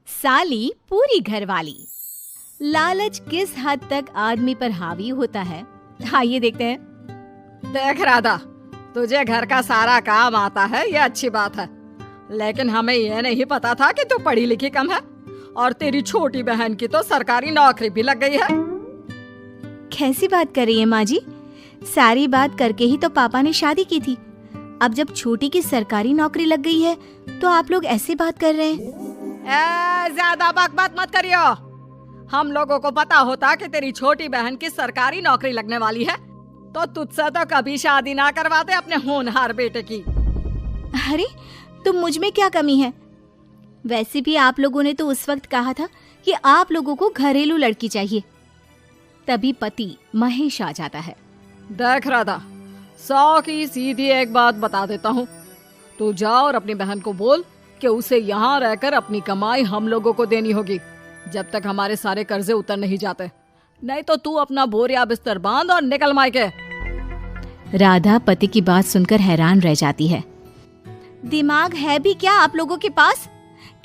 साली पूरी घरवाली। लालच किस हद तक आदमी पर हावी होता है, आइए देखते हैं। देख राधा, तुझे घर का सारा काम आता है, ये अच्छी बात है, लेकिन हमें ये नहीं पता था कि तू पढ़ी लिखी कम है और तेरी छोटी बहन की तो सरकारी नौकरी भी लग गई है। कैसी बात कर रही है माँ जी? सारी बात करके ही तो पापा ने शादी की थी। अब जब छोटी की सरकारी नौकरी लग गई है तो आप लोग ऐसी बात कर रहे हैं। ज्यादा बकबक मत करियो। हम लोगों को पता होता कि तेरी छोटी बहन की सरकारी नौकरी लगने वाली है तो तुझसे तो कभी शादी ना करवाते अपने होनहार बेटे की। अरे तो मुझ में क्या कमी है? वैसे भी आप लोगों ने तो उस वक्त कहा था कि आप लोगों को घरेलू लड़की चाहिए। तभी पति महेश आ जाता है। देख राधा, 100 की सीधी एक बात बता देता हूँ, तू जा और अपनी बहन को बोल कि उसे यहाँ रहकर अपनी कमाई हम लोगों को देनी होगी जब तक हमारे सारे कर्जे उतर नहीं जाते, नहीं तो तू अपना बोरिया बिस्तर बांध और निकल मायके। राधा पति की बात सुनकर हैरान रह जाती है। दिमाग है भी क्या आप लोगों के पास?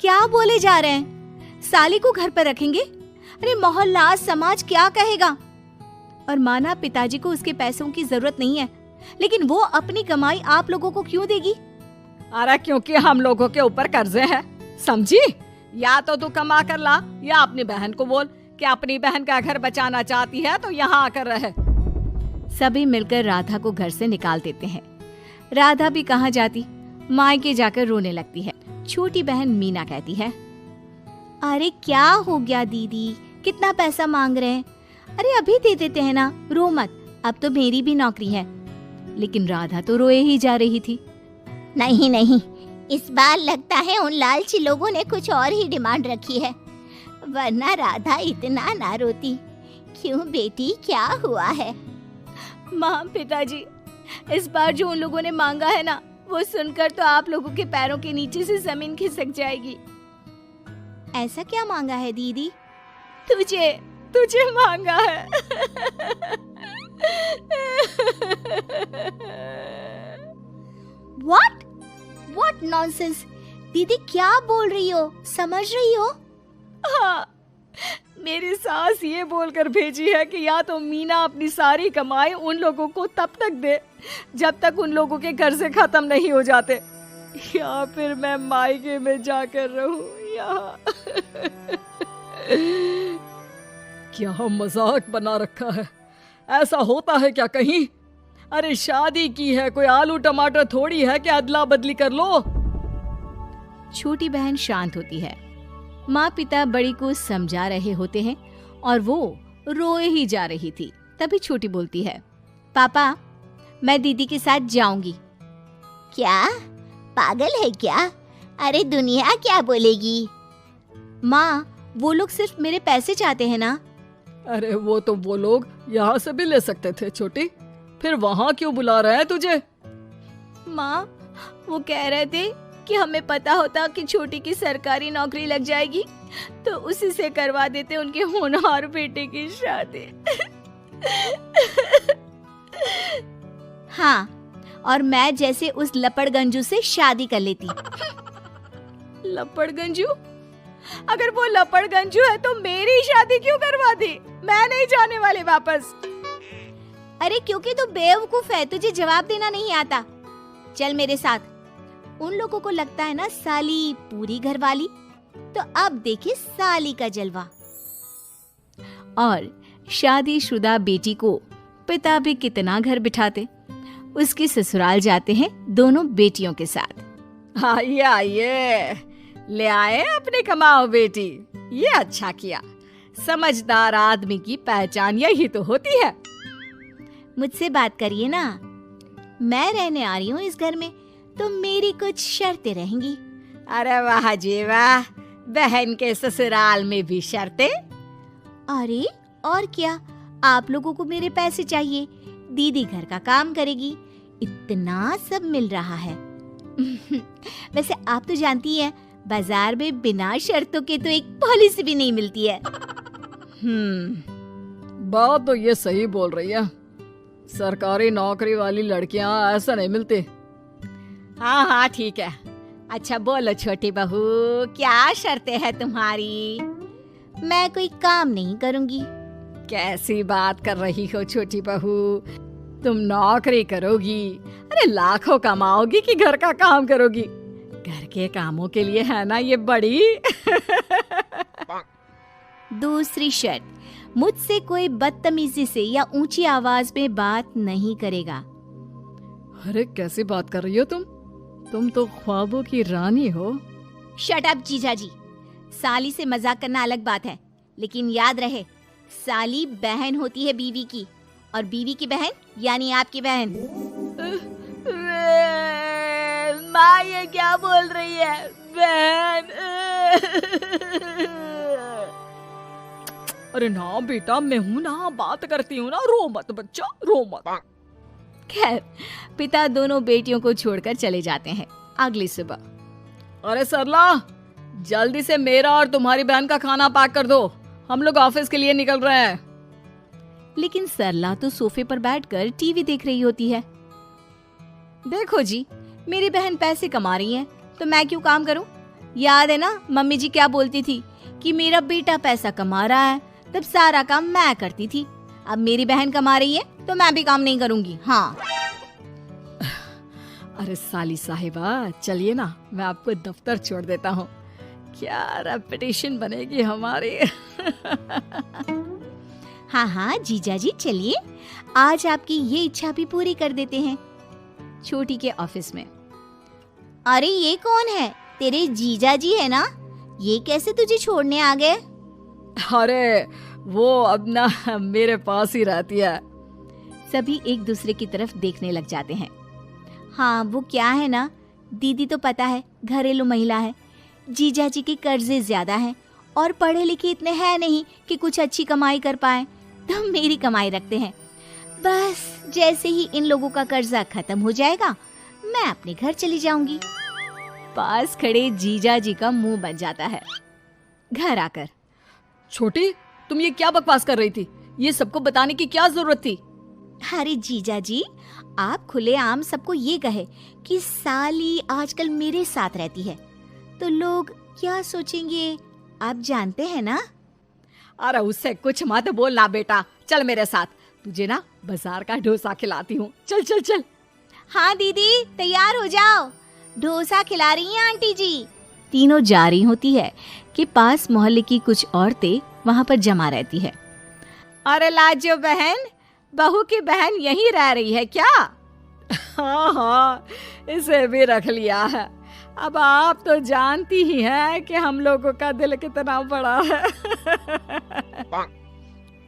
क्या बोले जा रहे हैं? साली को घर पर रखेंगे? अरे मोहल्ला समाज क्या कहेगा? और माना पिताजी को उसके पैसों की जरूरत नहीं है, लेकिन वो अपनी कमाई आप लोगों को क्यों देगी? अरे क्योंकि हम लोगों के ऊपर कर्जे हैं, समझी? या तो तू कमा कर ला या अपनी बहन को बोल कि अपनी बहन का घर बचाना चाहती है तो यहाँ आकर रहे। सभी मिलकर राधा को घर से निकाल देते हैं। राधा भी कहाँ जाती, मायके जाकर रोने लगती है। छोटी बहन मीना कहती है, अरे क्या हो गया दीदी, कितना पैसा मांग रहे हैं? अरे अभी दे देते हैं ना, रो मत, अब तो मेरी भी नौकरी है। लेकिन राधा तो रोए ही जा रही थी। नहीं नहीं, इस बार लगता है उन लालची लोगों ने कुछ और ही डिमांड रखी है, वरना राधा इतना ना रोती। क्यों बेटी, क्या हुआ है? माँ पिताजी, इस बार जो उन लोगों ने मांगा है ना, वो सुनकर तो आप लोगों के पैरों के नीचे से जमीन खिसक जाएगी। ऐसा क्या मांगा है दीदी? तुझे मांगा है। What nonsense! दीदी क्या बोल रही हो, समझ रही हो? हाँ, मेरी सास ये बोलकर भेजी है कि या तो मीना अपनी सारी कमाई उन लोगों को तब तक दे जब तक उन लोगों के कर्जे खत्म नहीं हो जाते, या फिर मैं मायके में जाकर रहूं यहाँ। क्या मजाक बना रखा है, ऐसा होता है क्या कहीं? अरे शादी की है, कोई आलू टमाटर थोड़ी है कि अदला बदली कर लो। छोटी बहन शांत होती है। माँ पिता बड़ी को समझा रहे होते हैं और वो रोए ही जा रही थी। तभी छोटी बोलती है, पापा मैं दीदी के साथ जाऊंगी। क्या पागल है क्या? अरे दुनिया क्या बोलेगी? माँ वो लोग सिर्फ मेरे पैसे चाहते हैं ना। अरे वो तो वो लोग यहाँ से भी ले सकते थे छोटी, फिर वहाँ क्यों बुला रहे हैं तुझे? माँ वो कह रहे थे कि हमें पता होता कि छोटी की सरकारी नौकरी लग जाएगी तो उसी से करवा देते उनके होनहार बेटे की शादी। हाँ, और मैं जैसे उस लपड़गंजू से शादी कर लेती। लपड़गंजू? अगर वो लपड़गंजू है तो मेरी शादी क्यों करवा दी? मैं नहीं जाने वाली वापस। अरे क्योंकि तू बेवकूफ है, तुझे जवाब देना नहीं आता। चल मेरे साथ। उन लोगों को लगता है ना साली पूरी घरवाली, तो अब देखिए साली का जलवा। और शादीशुदा बेटी को पिता भी कितना घर बिठाते। उसके ससुराल जाते हैं दोनों बेटियों के साथ। आइए आइए, ले आए अपनी कमाओ बेटी, ये अच्छा किया। समझदार आदमी की पहचान यही तो होती है। मुझसे बात करिए ना, मैं रहने आ रही हूँ इस घर में, तो मेरी कुछ शर्तें रहेंगी। अरे वाह जी वाह, बहन के ससुराल में भी शर्तें? अरे और क्या, आप लोगों को मेरे पैसे चाहिए, दीदी घर का काम करेगी, इतना सब मिल रहा है। वैसे आप तो जानती हैं, बाजार में बिना शर्तों के तो एक पॉलिसी भी नहीं मिलती है। बात तो ये सही बोल रही है, सरकारी नौकरी वाली लड़कियां ऐसा नहीं मिलती। हाँ हाँ ठीक है, अच्छा बोलो छोटी बहू, क्या शर्तें हैं तुम्हारी? मैं कोई काम नहीं करूंगी। कैसी बात कर रही हो छोटी बहू, तुम नौकरी करोगी? अरे लाखों कमाओगी कि घर का काम करोगी? घर के कामों के लिए है ना ये बड़ी। दूसरी शर्त, मुझसे कोई बदतमीजी से या ऊंची आवाज में बात नहीं करेगा। अरे कैसी बात कर रही हो तुम तो ख्वाबों की रानी हो। शट अप जीजा जी, साली से मजाक करना अलग बात है, लेकिन याद रहे साली बहन होती है बीवी की, और बीवी की बहन यानी आपकी बहन। माँ ये क्या बोल रही है? बहन। अरे ना बेटा, मैं हूं ना, बात करती हूँ ना, रो मत बच्चा, रो मत। खैर, पिता दोनों बेटियों को छोड़कर चले जाते हैं। अगली सुबह, अरे सरला, जल्दी से मेरा और तुम्हारी बहन का खाना पैक कर दो, हम लोग ऑफिस के लिए निकल रहे हैं। लेकिन सरला तो सोफे पर बैठकर टीवी देख रही होती है। देखो जी, मेरी बहन पैसे कमा रही है तो मैं क्यों काम करूं? याद है ना मम्मी जी क्या बोलती थी कि मेरा बेटा पैसा कमा रहा है, तब सारा काम मैं करती थी। अब मेरी बहन कमा रही है तो मैं भी काम नहीं करूंगी। हाँ। अरे साली साहिबा, चलिए ना, मैं आपको दफ्तर छोड़ देता हूँ, क्या रेपुटेशन बनेगी हमारी। हाँ हाँ जीजा जी चलिए, आज आपकी ये इच्छा भी पूरी कर देते हैं। छोटी के ऑफिस में, अरे ये कौन है? तेरे जीजा जी है ना? ये कैसे तुझे छोड़ने आ गए? अरे वो अब ना मेरे पास ही रहती है। सभी एक दूसरे की तरफ देखने लग जाते हैं। हाँ वो क्या है ना, दीदी तो पता है घरेलू महिला है, जीजा जी के कर्जे ज्यादा हैं और पढ़े लिखे इतने हैं नहीं कि कुछ अच्छी कमाई कर पाए, तो मेरी कमाई रखते हैं। बस जैसे ही इन लोगों का कर्जा खत्म हो जाएगा मैं अपने घर चली जाऊंगी। पास खड़े जीजा जी का मुंह बन जाता है। घर आकर, छोटी, तुम ये क्या बकवास कर रही थी? ये सबको बताने की क्या जरूरत थी? अरे जीजा जी, आप खुलेआम सबको ये कहे कि साली आजकल मेरे साथ रहती है तो लोग क्या सोचेंगे, आप जानते हैं ना। अरे उससे कुछ मत बोलना बेटा, चल मेरे साथ, तुझे ना बाजार का डोसा खिलाती हूँ, चल चल चल। हाँ दीदी तैयार हो जाओ, डोसा खिला रही हैं आंटी जी। तीनों जा रही होती है कि पास मोहल्ले की कुछ औरतें वहाँ पर जमा रहती है। अरे लाजो बहन, बहू की बहन यहीं रह रही है क्या? हाँ हाँ, इसे भी रख लिया है। अब आप तो जानती ही हैं कि हम लोगों का दिल कितना बड़ा है।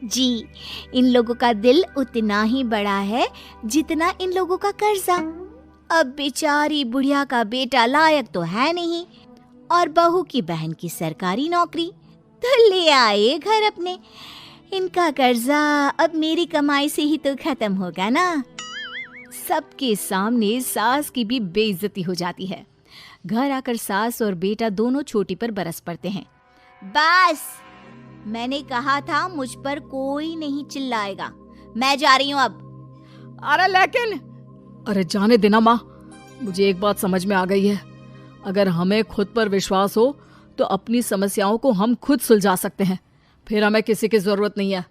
जी, इन लोगों का दिल उतना ही बड़ा है जितना इन लोगों का कर्जा। अब बेचारी बुढ़िया का बेटा लायक तो है नहीं और बहू की बहन की सरकारी नौकरी, तो ले आए घर अपने। इनका कर्जा अब मेरी कमाई से ही तो खत्म होगा ना। सबके सामने सास की भी बेइज्जती हो जाती है। घर आकर सास और बेटा दोनों छोटी पर बरस पड़ते हैं। बस, मैंने कहा था मुझ पर कोई नहीं चिल्लाएगा, मैं जा रही हूँ अब। अरे लेकिन, अरे जाने देना माँ, मुझे एक बात समझ में आ गई है, अगर हमें खुद पर विश्वास हो तो अपनी समस्याओं को हम खुद सुलझा सकते हैं, फिर हमें किसी की जरूरत नहीं है।